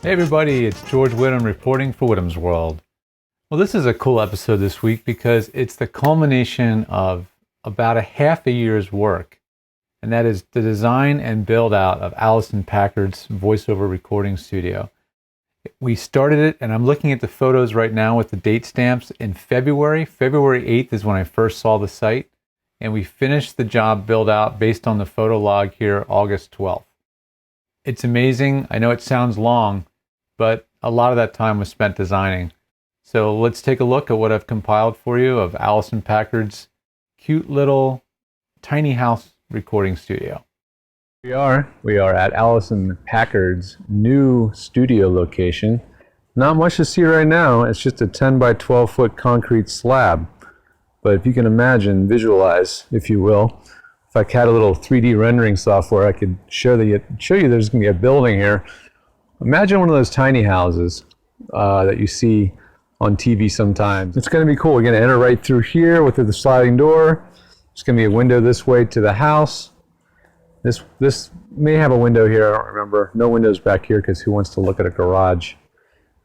Hey everybody, it's George Whittam reporting for Whittam's World. Well, this is a cool episode this week because it's the culmination of about a half a year's work, and that is the design and build out of Alicyn Packard's voiceover recording studio. We started it, and I'm looking at the photos right now with the date stamps in February. February 8th is when I first saw the site, and we finished the job build out based on the photo log here August 12th. It's amazing. I know it sounds long, but a lot of that time was spent designing. So let's take a look at what I've compiled for you of Alicyn Packard's cute little tiny house recording studio. We are at Alicyn Packard's new studio location. Not much to see right now. It's just a 10 by 12 foot concrete slab. But if you can imagine, visualize, if you will, if I had a little 3D rendering software, I could show you there's going to be a building here. Imagine one of those tiny houses that you see on TV sometimes. It's going to be cool. We're going to enter right through here with the sliding door. There's going to be a window this way to the house. This may have a window here. I don't remember. No windows back here because who wants to look at a garage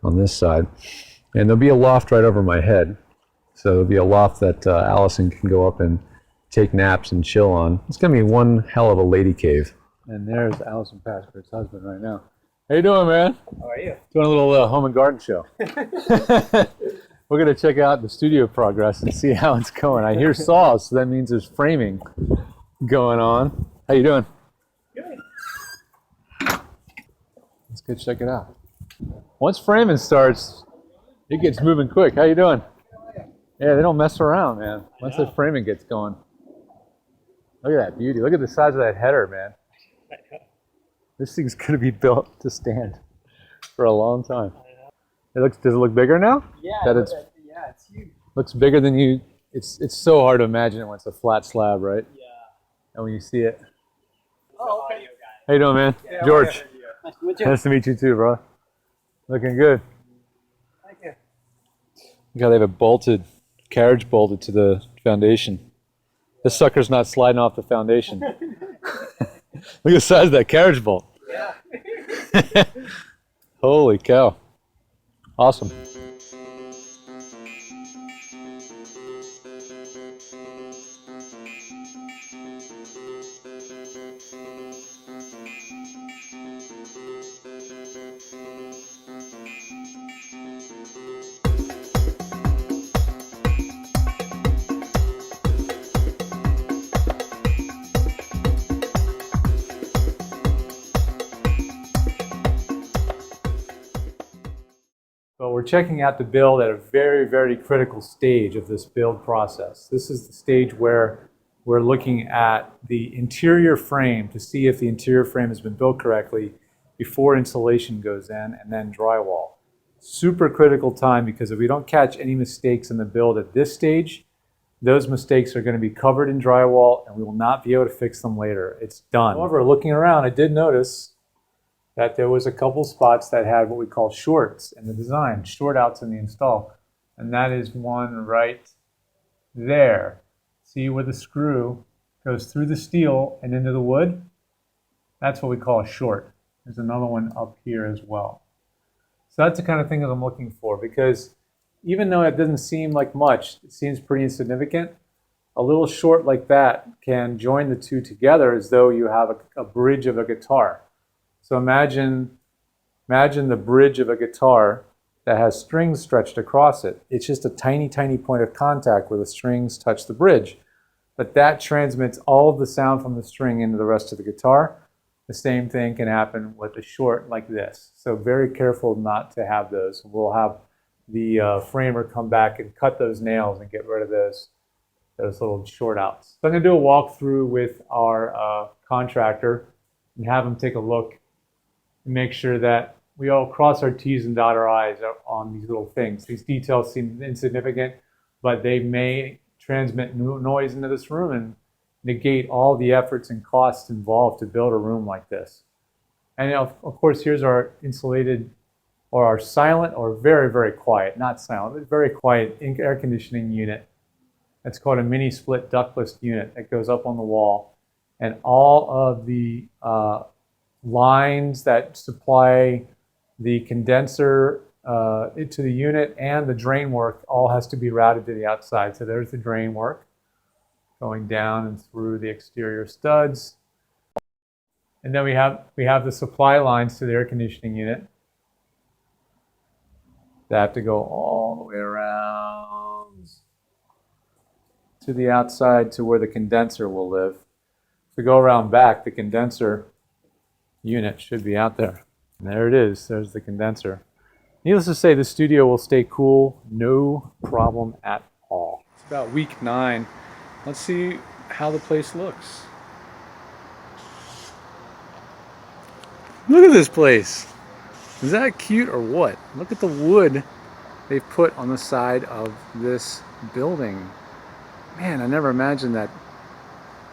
on this side? And there'll be a loft right over my head. So there'll be a loft that Alicyn can go up and take naps and chill on. It's going to be one hell of a lady cave. And there's Alicyn Packard's husband right now. How you doing, man? How are you? Doing a little home and garden show. We're going to check out the studio progress and see how it's going. I hear saws, so that means there's framing going on. How you doing? Good. Let's go check it out. Once framing starts, it gets moving quick. How you doing? Yeah, they don't mess around, man. Once the framing gets going. Look at that beauty. Look at the size of that header, man. This thing's going to be built to stand for a long time. Does it look bigger now? Yeah, it's huge. Looks bigger than you. It's so hard to imagine it when it's a flat slab, right? Yeah. And when you see it. Oh, okay. How you doing, man? Yeah, George. Nice to meet you. Nice to meet you too, bro. Looking good. Thank you. Look how they have a carriage bolted to the foundation. This sucker's not sliding off the foundation. Look at the size of that carriage bolt. Yeah. Holy cow. Awesome. Well, we're checking out the build at a very, very critical stage of this build process. This is the stage where we're looking at the interior frame to see if the interior frame has been built correctly before insulation goes in, and then drywall. Super critical time, because if we don't catch any mistakes in the build at this stage, those mistakes are going to be covered in drywall and we will not be able to fix them later. It's done. However, looking around, I did notice that there was a couple spots that had what we call shorts in the design, short outs in the install. And that is one right there. See where the screw goes through the steel and into the wood? That's what we call a short. There's another one up here as well. So that's the kind of thing that I'm looking for, because even though it doesn't seem like much, it seems pretty insignificant, a little short like that can join the two together as though you have a bridge of a guitar. So imagine the bridge of a guitar that has strings stretched across it. It's just a tiny, tiny point of contact where the strings touch the bridge. But that transmits all of the sound from the string into the rest of the guitar. The same thing can happen with a short like this. So very careful not to have those. We'll have the framer come back and cut those nails and get rid of those little short outs. So I'm going to do a walkthrough with our contractor and have him take a look and make sure that we all cross our T's and dot our I's on these little things. These details seem insignificant, but they may transmit noise into this room and negate all the efforts and costs involved to build a room like this. And of course, here's our insulated, or our silent, or very, very quiet, not silent, but very quiet air conditioning unit. It's called a mini split ductless unit that goes up on the wall. And all of the lines that supply the condenser to the unit and the drain work all has to be routed to the outside. So there's the drain work going down and through the exterior studs. And then we have the supply lines to the air conditioning unit that have to go all the way around to the outside to where the condenser will live. If we go around back, the condenser unit should be out there. And there it is. There's the condenser. Needless to say, the studio will stay cool, no problem at all. It's about week 9. Let's see how the place looks. Look at this place. Is that cute or what? Look at the wood they've put on the side of this building. Man, I never imagined that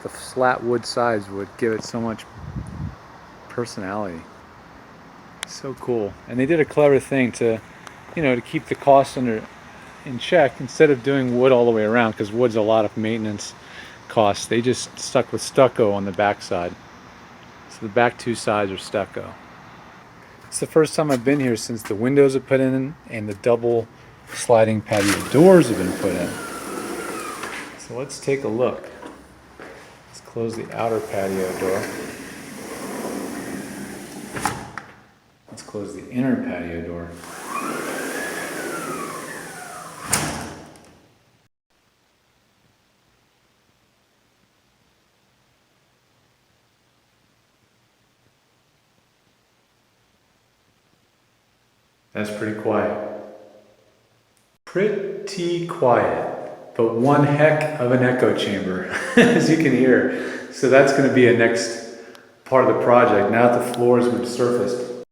the flat wood sides would give it so much personality. So cool. And they did a clever thing to, to keep the costs in check. Instead of doing wood all the way around, because wood's a lot of maintenance costs, they just stuck with stucco on the back side. So the back 2 sides are stucco. It's the first time I've been here since the windows have put in and the double sliding patio doors have been put in. So let's take a look. Let's close the outer patio door. Let's close the inner patio door. That's pretty quiet. Pretty quiet, but one heck of an echo chamber, as you can hear. So that's going to be a next part of the project, now that the floors have surfaced.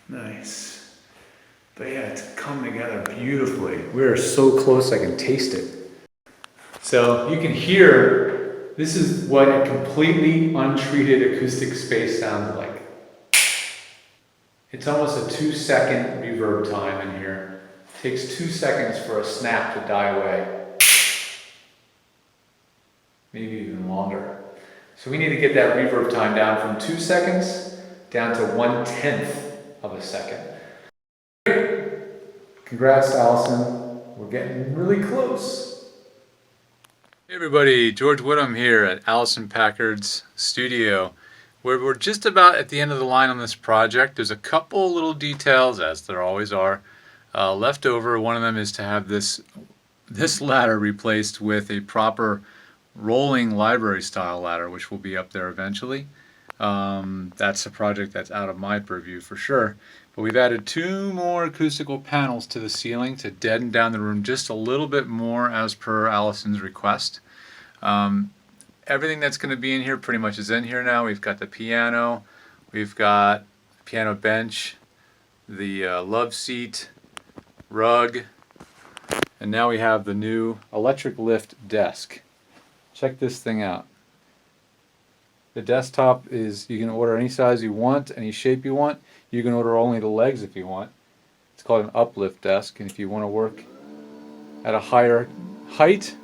Nice. But yeah, it's come together beautifully. We are so close I can taste it. So you can hear, this is what a completely untreated acoustic space sounds like. It's almost a 2-second reverb time in here. It takes 2 seconds for a snap to die away. Maybe even longer. So we need to get that reverb time down from 2 seconds down to 1/10 of a second. Congrats, Alicyn. We're getting really close. Hey everybody, George Whittam here at Alicyn Packard's studio. We're just about at the end of the line on this project. There's a couple little details, as there always are, left over. One of them is to have this ladder replaced with a proper rolling library style ladder, which will be up there eventually. That's a project that's out of my purview for sure. But we've added 2 more acoustical panels to the ceiling to deaden down the room just a little bit more as per Alicyn's request. Everything that's going to be in here pretty much is in here now. We've got the piano, we've got the piano bench, the love seat, rug, and now we have the new electric lift desk. Check this thing out. The desktop is, you can order any size you want, any shape you want. You can order only the legs if you want. It's called an uplift desk, and if you want to work at a higher height,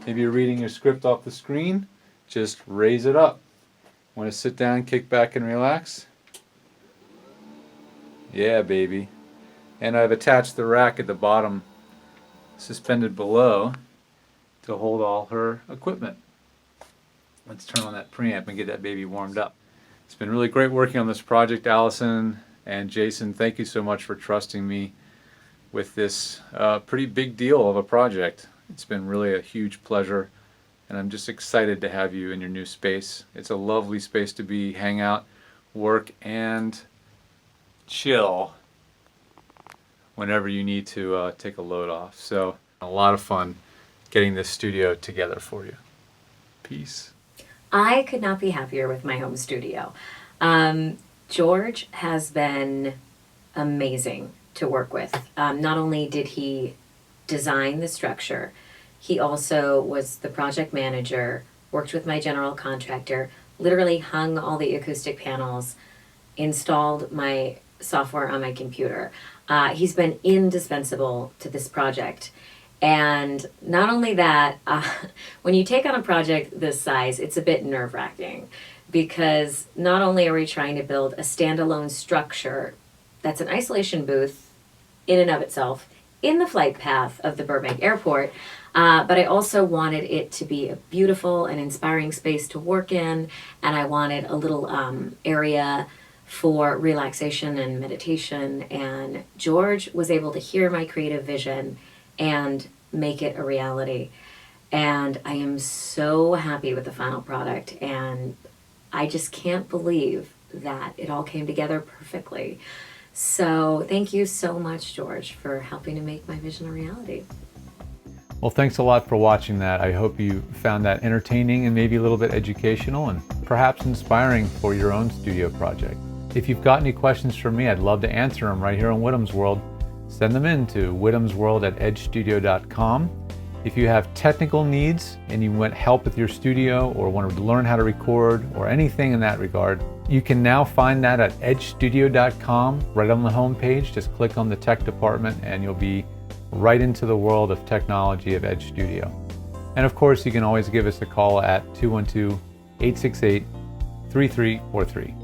maybe you're reading your script off the screen, just raise it up. Want to sit down, kick back, and relax? Yeah, baby. And I've attached the rack at the bottom, suspended below, to hold all her equipment. Let's turn on that preamp and get that baby warmed up. It's been really great working on this project, Alicyn and Jason. Thank you so much for trusting me with this pretty big deal of a project. It's been really a huge pleasure, and I'm just excited to have you in your new space. It's a lovely space to be, hang out, work, and chill whenever you need to take a load off. So a lot of fun getting this studio together for you. Peace. I could not be happier with my home studio. George has been amazing to work with. Not only did he design the structure, he also was the project manager, worked with my general contractor, literally hung all the acoustic panels, installed my software on my computer. He's been indispensable to this project. And not only that, when you take on a project this size, it's a bit nerve-wracking because not only are we trying to build a standalone structure that's an isolation booth in and of itself in the flight path of the Burbank Airport. But I also wanted it to be a beautiful and inspiring space to work in, and I wanted a little area for relaxation and meditation. And George was able to hear my creative vision and make it a reality. And I am so happy with the final product, and I just can't believe that it all came together perfectly. So thank you so much, George, for helping to make my vision a reality. Well, thanks a lot for watching that. I hope you found that entertaining and maybe a little bit educational and perhaps inspiring for your own studio project. If you've got any questions for me, I'd love to answer them right here on Whittam's World. Send them in to whittamsworld@edgestudio.com. If you have technical needs and you want help with your studio or want to learn how to record or anything in that regard, you can now find that at edgestudio.com, right on the home page. Just click on the tech department and you'll be right into the world of technology of Edge Studio. And of course, you can always give us a call at 212-868-3343.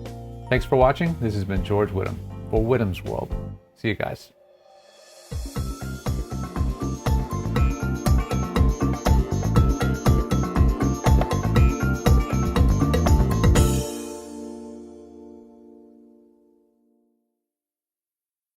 Thanks for watching. This has been George Whittam for Whittam's World. See you guys.